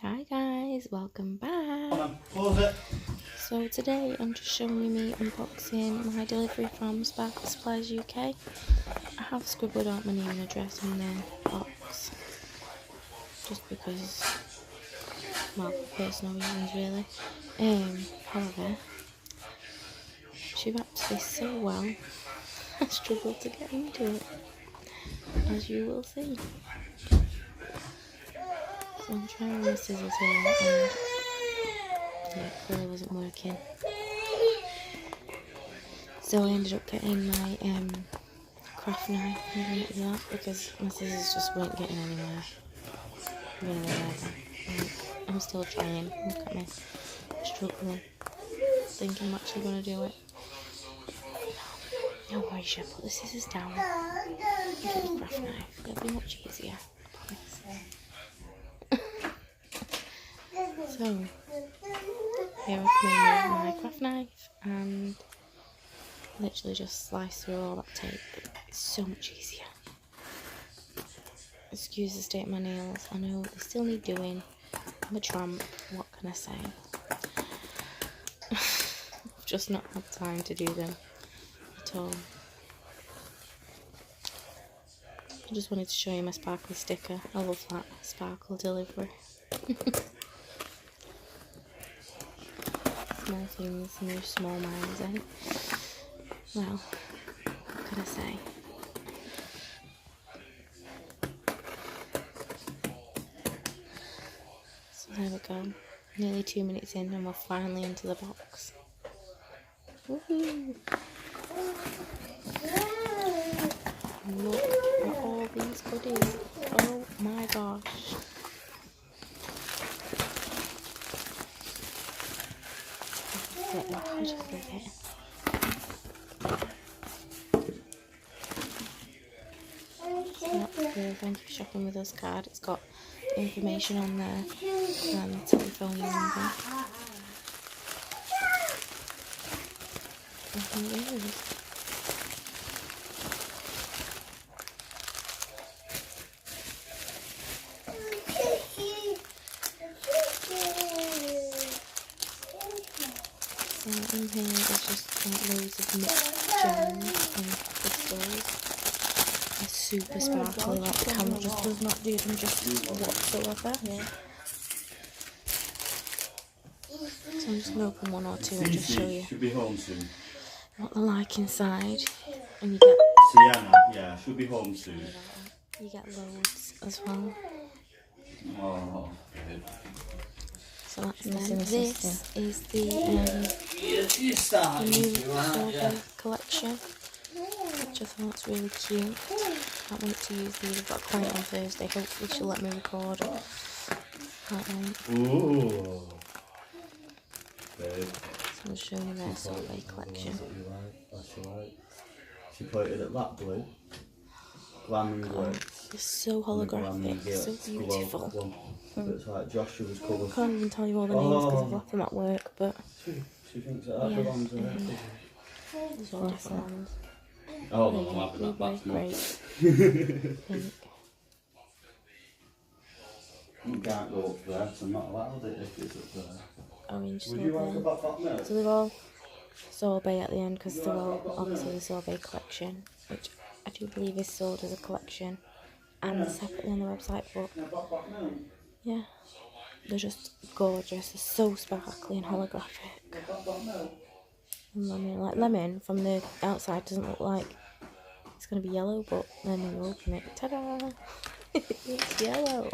Hi guys, welcome back. Close it. So today I'm just showing you me unboxing my delivery from Sparklesuppliesuk. UK. I have scribbled out my name and address in the box, just because, well, personal reasons really. However, she wraps this so well, I struggled to get into it, as you will see. So I'm trying my scissors here and yeah, it clearly wasn't working. So I ended up getting my craft knife underneath that because my scissors just weren't getting anywhere. I'm still trying. Look at me, struggling. Think I'm actually gonna do it. No worries, I'll put the scissors down. Get the craft knife. It'll be much easier. I promise. So here I come in with my craft knife and literally just slice through all that tape. It's so much easier. Excuse the state of my nails. I know they still need doing. I'm a tramp. What can I say? I've just not had time to do them at all. I just wanted to show you my sparkly sticker. I love that sparkle delivery. Small things move small minds, eh? Well, what can I say? So there we go. Nearly 2 minutes in and we're finally into the box. Woohoo! Look at all these goodies. Oh my gosh. I just love it. That's the thank you for shopping with us card. It's got information on there and telephone number. Nothing really. So in here there's just loads of mixed gems and crystals. They're super sparkly, like the camera just does not do them justice whatsoever. Yeah. So I'm just going to open one or two and just show you Should be home soon. what they're like inside. And you get Sienna, yeah, should be home soon. You get loads as well. Oh, good. So that's them. This is the new sorbet collection, which I thought's really cute. Can't wait to use these. I've got a client on Thursday. Hopefully she'll let me record. Can't wait. Ooh. So I'll show you their sorbet collection. She put it at that blue. Glam and glitz. It's so holographic, so beautiful. It's like Joshua's colour. I can't even tell you all the names because I've left them at work, but She thinks that belongs to her. there's all different ones. Oh, no, I'm having that back now. Great. Pink. You can't go up there, so I'm not allowed it if it's up there. Orange Would you like a sorbet. back milk? So they're all sorbet at the end because they're all obviously the sorbet collection, which I do believe is sold as a collection and separately on the website, but yeah, they're just gorgeous. They're so sparkly and holographic. And lemon from the outside doesn't look like it's going to be yellow, but then when you open it, ta-da! It's yellow.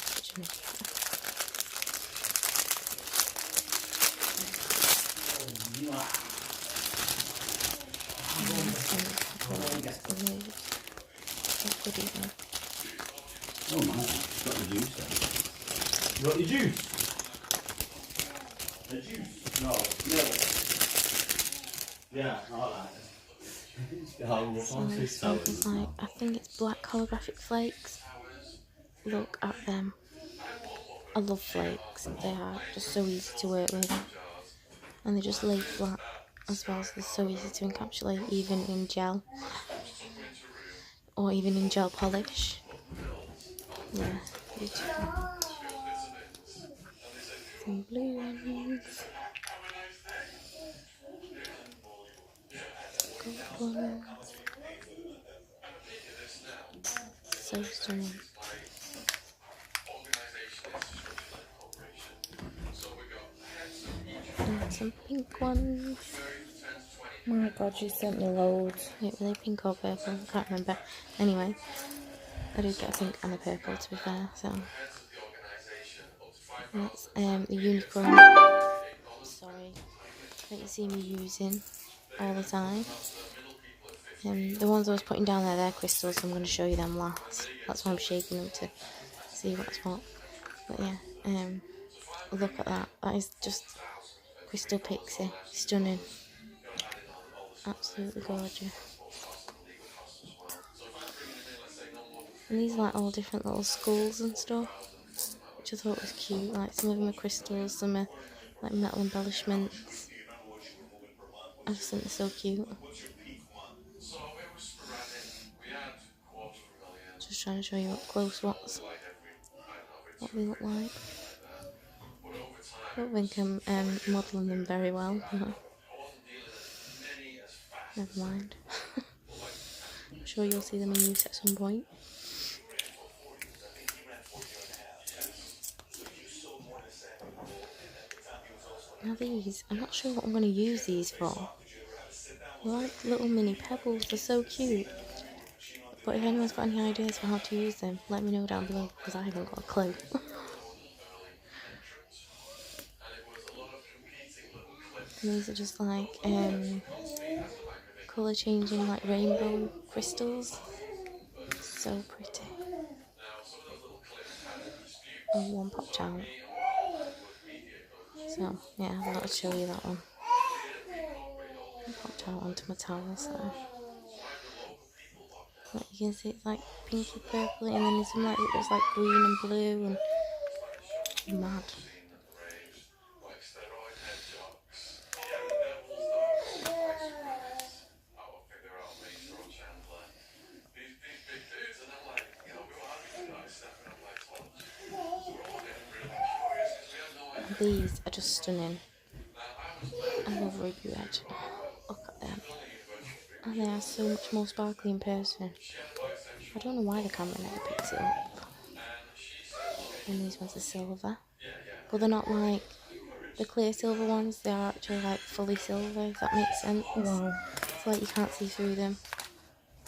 Such an idiot. Oh my, she's got the juice there. You got your juice? The juice? No, milk. Yeah, I like it. So it's like, I think it's black holographic flakes. Look at them. I love flakes. They are just so easy to work with. And they just lay flat as well, so they're so easy to encapsulate even in gel. Or even in gel polish. Yeah, beautiful. Some blue ones. Gold ones. So stunning. And some pink ones. Oh my god, she sent me loads. Wait, were they pink or purple? I can't remember. Anyway, I did get a pink and a purple to be fair, so. That's the unicorn. Sorry. That you see me using all the time. The ones I was putting down there, they're crystals, so I'm going to show you them last. That's why I'm shaking them to see what's what. But yeah, look at that. That is just crystal pixie. Stunning. Absolutely gorgeous. And these are like all different little skulls and stuff, which I thought was cute. Like some of them are crystals, some are like metal embellishments. I just think they're so cute. Just trying to show you up close what they look like. I don't think I'm modelling them very well, but never mind. I'm sure you'll see them in use at some point. Now these, I'm not sure what I'm going to use these for. They're like little mini pebbles, they're so cute. But if anyone's got any ideas for how to use them, let me know down below, because I haven't got a clue. And these are just like colour changing like rainbow crystals. So pretty. Oh, one popped out. So yeah, I thought I'd show you that one. It popped out onto my towel, so but you can see it's like pinky purple, and then there's some like it looks like green and blue and mad. These are just stunning. I love ruby red. Look at them. And they are so much more sparkly in person. I don't know why the camera never picks it up. And these ones are silver. But they're not like the clear silver ones. They are actually like fully silver, if that makes sense. Wow. It's like you can't see through them.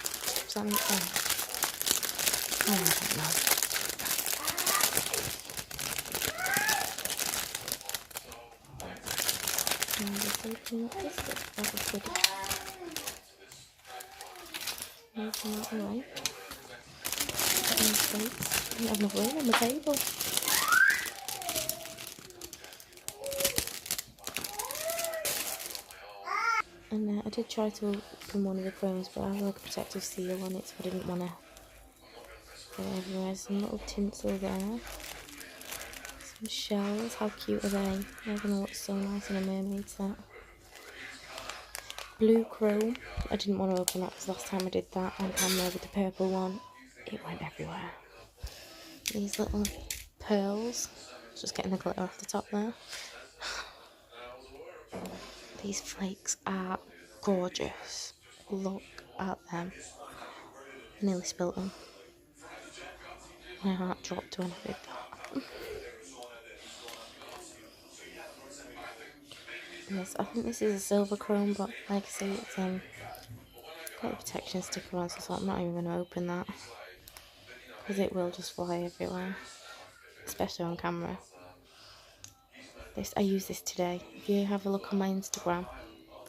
Does that make sense? Oh, I don't know. And they're so pink. This looks like a goodie. Moving out the way. I don't have enough room on the table. And I did try to open one of the chromes, but I have like a protective seal on it, so I didn't want to go everywhere. Some little tinsel there. Some shells. How cute are they? They're going to look so nice in a mermaid set. Blue chrome. I didn't want to open that because last time I did that on camera with the purple one, it went everywhere. These little pearls. Just getting the glitter off the top there. These flakes are gorgeous. Look at them. I nearly spilt them. My heart dropped when I did that. Yes, I think this is a silver chrome, but like I say, it's got a protection sticker on, so I'm not even going to open that. Because it will just fly everywhere. Especially on camera. I used this today. If you have a look on my Instagram,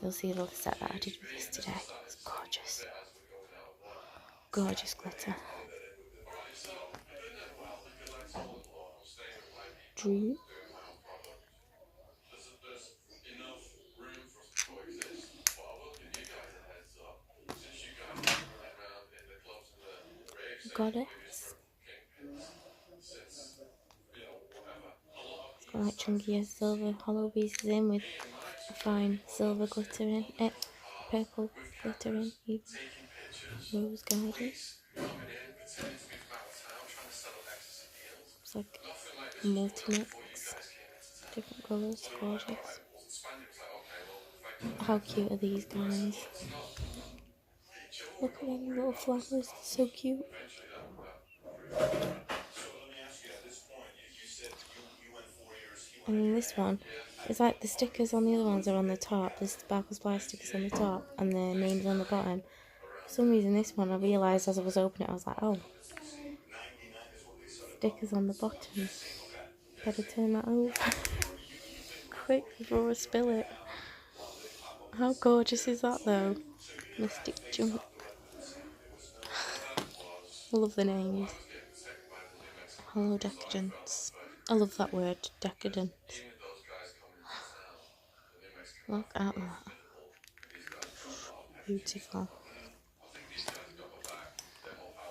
you'll see the set that I did with this today. It's gorgeous. Gorgeous glitter. Dream. Goddess. It's got like chunky silver hollow pieces in with a fine silver glitter in it. Purple glitter in even. Rose garden. It's like a multi-mix. Different colours, gorgeous. How cute are these guys? Look at them little flowers, so cute. And then this one, it's like the stickers on the other ones are on the top, the Sparkle Supply stickers on the top, and the names on the bottom. For some reason this one, I realised as I was opening it, I was like, oh, stickers on the bottom. Better turn that over quick before I spill it. How gorgeous is that though? Mystic Junk. I love the names. Hello Decadence. I love that word, decadence. Look at that. Beautiful.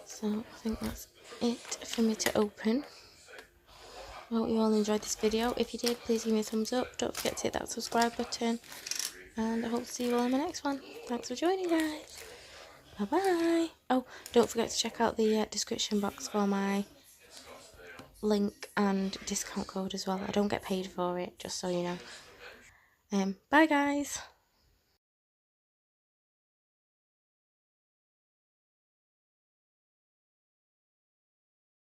So I think that's it for me to open. I hope you all enjoyed this video. If you did, please give me a thumbs up. Don't forget to hit that subscribe button. And I hope to see you all in my next one. Thanks for joining, guys. Bye bye. Oh, don't forget to check out the description box for my link and discount code as well. I don't get paid for it, just so you know. Bye guys.